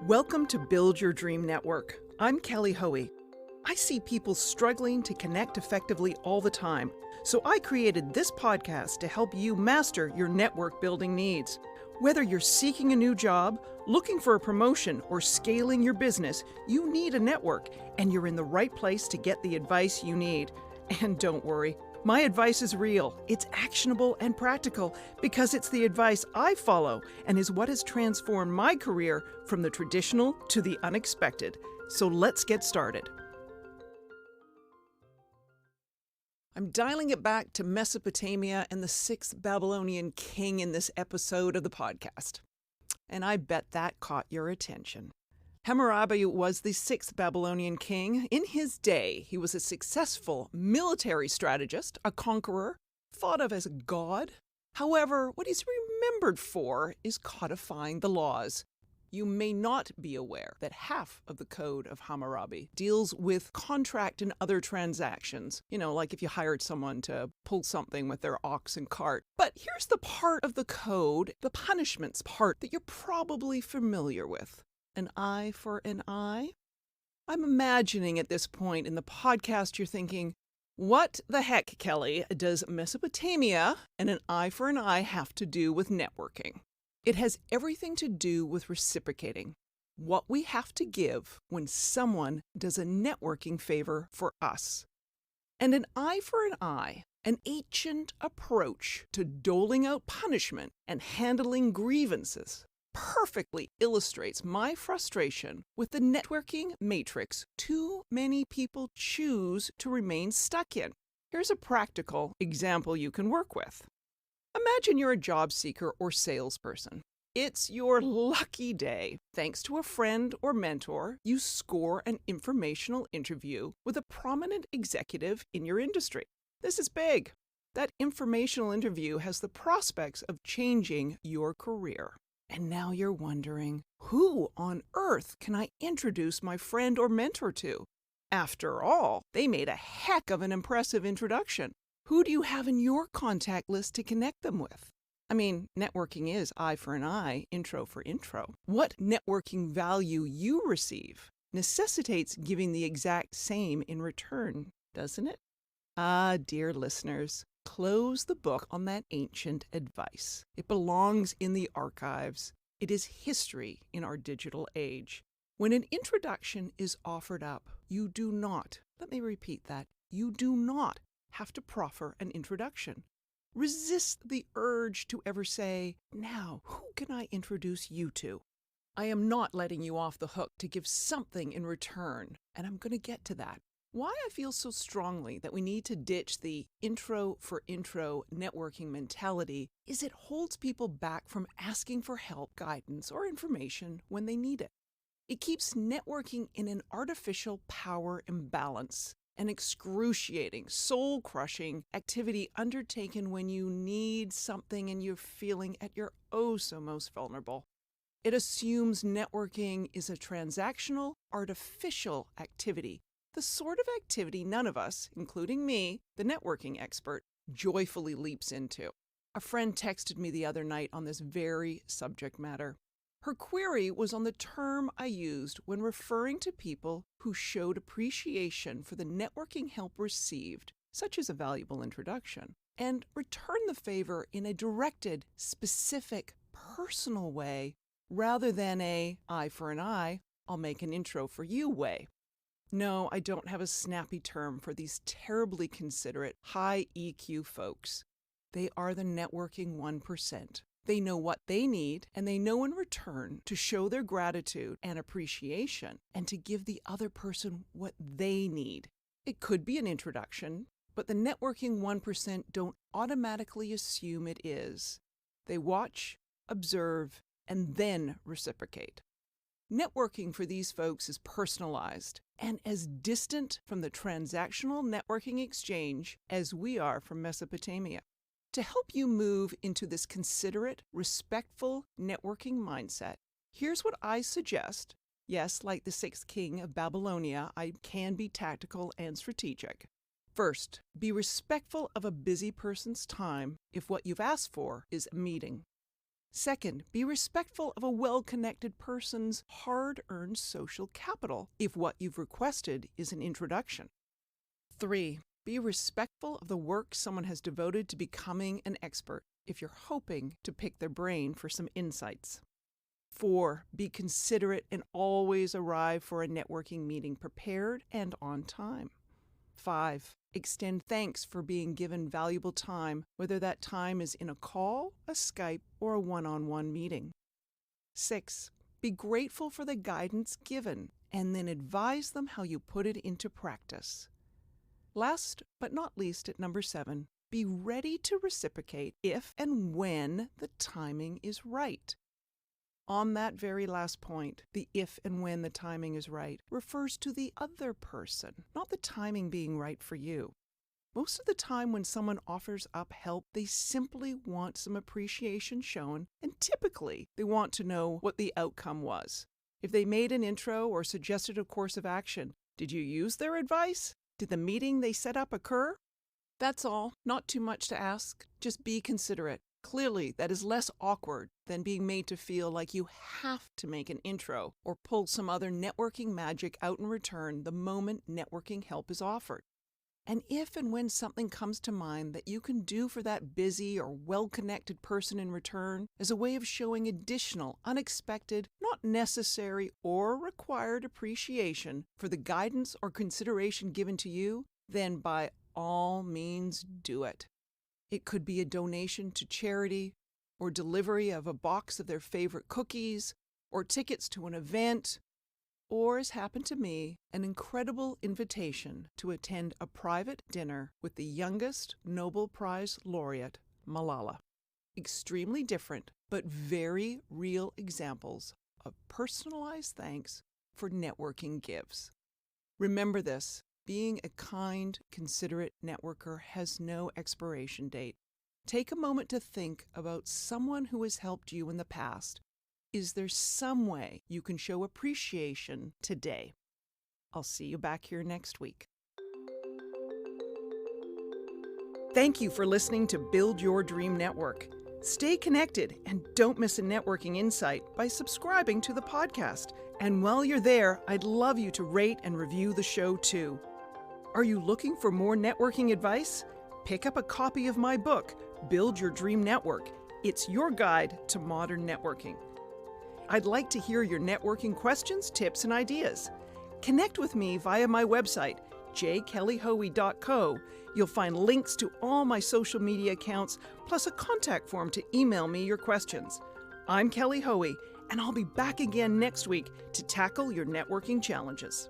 Welcome to Build Your Dream Network. I'm Kelly Hoey. I see people struggling to connect effectively all the time, so I created this podcast to help you master your network building needs. Whether you're seeking a new job, looking for a promotion, or scaling your business, you need a network, and you're in the right place to get the advice you need. And don't worry, my advice is real. It's actionable and practical because it's the advice I follow and is what has transformed my career from the traditional to the unexpected. So let's get started. I'm dialing it back to Mesopotamia and the sixth Babylonian king in this episode of the podcast. And I bet that caught your attention. Hammurabi was the sixth Babylonian king. In his day, he was a successful military strategist, a conqueror, thought of as a god. However, what he's remembered for is codifying the laws. You may not be aware that half of the code of Hammurabi deals with contract and other transactions. You know, like if you hired someone to pull something with their ox and cart. But here's the part of the code, the punishments part, that you're probably familiar with. An eye for an eye? I'm imagining at this point in the podcast you're thinking, what the heck, Kelly, does Mesopotamia and an eye for an eye have to do with networking? It has everything to do with reciprocating, what we have to give when someone does a networking favor for us. And an eye for an eye, an ancient approach to doling out punishment and handling grievances, perfectly illustrates my frustration with the networking matrix too many people choose to remain stuck in. Here's a practical example you can work with. Imagine you're a job seeker or salesperson. It's your lucky day. Thanks to a friend or mentor, you score an informational interview with a prominent executive in your industry. This is big. That informational interview has the prospects of changing your career. And now you're wondering, who on earth can I introduce my friend or mentor to? After all, they made a heck of an impressive introduction. Who do you have in your contact list to connect them with? I mean, networking is eye for an eye, intro for intro. What networking value you receive necessitates giving the exact same in return, doesn't it? Ah, dear listeners, close the book on that ancient advice. It belongs in the archives. It is history in our digital age. When an introduction is offered up, you do not, let me repeat that, you do not have to proffer an introduction. Resist the urge to ever say, now, who can I introduce you to? I am not letting you off the hook to give something in return, and I'm going to get to that. Why I feel so strongly that we need to ditch the intro for intro networking mentality is it holds people back from asking for help, guidance, or information when they need it. It keeps networking in an artificial power imbalance, an excruciating, soul-crushing activity undertaken when you need something and you're feeling at your oh-so-most vulnerable. It assumes networking is a transactional, artificial activity, the sort of activity none of us, including me, the networking expert, joyfully leaps into. A friend texted me the other night on this very subject matter. Her query was on the term I used when referring to people who showed appreciation for the networking help received, such as a valuable introduction, and returned the favor in a directed, specific, personal way rather than a eye for an eye, I'll make an intro for you way. No, I don't have a snappy term for these terribly considerate, high EQ folks. They are the networking 1%. They know what they need, and they know in return to show their gratitude and appreciation and to give the other person what they need. It could be an introduction, but the networking 1% don't automatically assume it is. They watch, observe, and then reciprocate. Networking for these folks is personalized and as distant from the transactional networking exchange as we are from Mesopotamia. To help you move into this considerate, respectful networking mindset, here's what I suggest. Yes, like the sixth king of Babylonia, I can be tactical and strategic. First, be respectful of a busy person's time if what you've asked for is a meeting. Second, be respectful of a well-connected person's hard-earned social capital if what you've requested is an introduction. 3. Be respectful of the work someone has devoted to becoming an expert if you're hoping to pick their brain for some insights. 4. Be considerate and always arrive for a networking meeting prepared and on time. 5. Extend thanks for being given valuable time, whether that time is in a call, a Skype, or a one-on-one meeting. 6. Be grateful for the guidance given, and then advise them how you put it into practice. Last but not least, at number 7, be ready to reciprocate if and when the timing is right. On that very last point, the if and when the timing is right refers to the other person, not the timing being right for you. Most of the time when someone offers up help, they simply want some appreciation shown, and typically they want to know what the outcome was. If they made an intro or suggested a course of action, did you use their advice? Did the meeting they set up occur? That's all. Not too much to ask. Just be considerate. Clearly, that is less awkward than being made to feel like you have to make an intro or pull some other networking magic out in return the moment networking help is offered. And if and when something comes to mind that you can do for that busy or well-connected person in return as a way of showing additional, unexpected, not necessary or required appreciation for the guidance or consideration given to you, then by all means do it. It could be a donation to charity, or delivery of a box of their favorite cookies, or tickets to an event, or, as happened to me, an incredible invitation to attend a private dinner with the youngest Nobel Prize laureate, Malala. Extremely different, but very real examples of personalized thanks for networking gives. Remember this. Being a kind, considerate networker has no expiration date. Take a moment to think about someone who has helped you in the past. Is there some way you can show appreciation today? I'll see you back here next week. Thank you for listening to Build Your Dream Network. Stay connected and don't miss a networking insight by subscribing to the podcast. And while you're there, I'd love you to rate and review the show too. Are you looking for more networking advice? Pick up a copy of my book, Build Your Dream Network. It's your guide to modern networking. I'd like to hear your networking questions, tips, and ideas. Connect with me via my website, jkellyhoey.co. You'll find links to all my social media accounts, plus a contact form to email me your questions. I'm Kelly Hoey, and I'll be back again next week to tackle your networking challenges.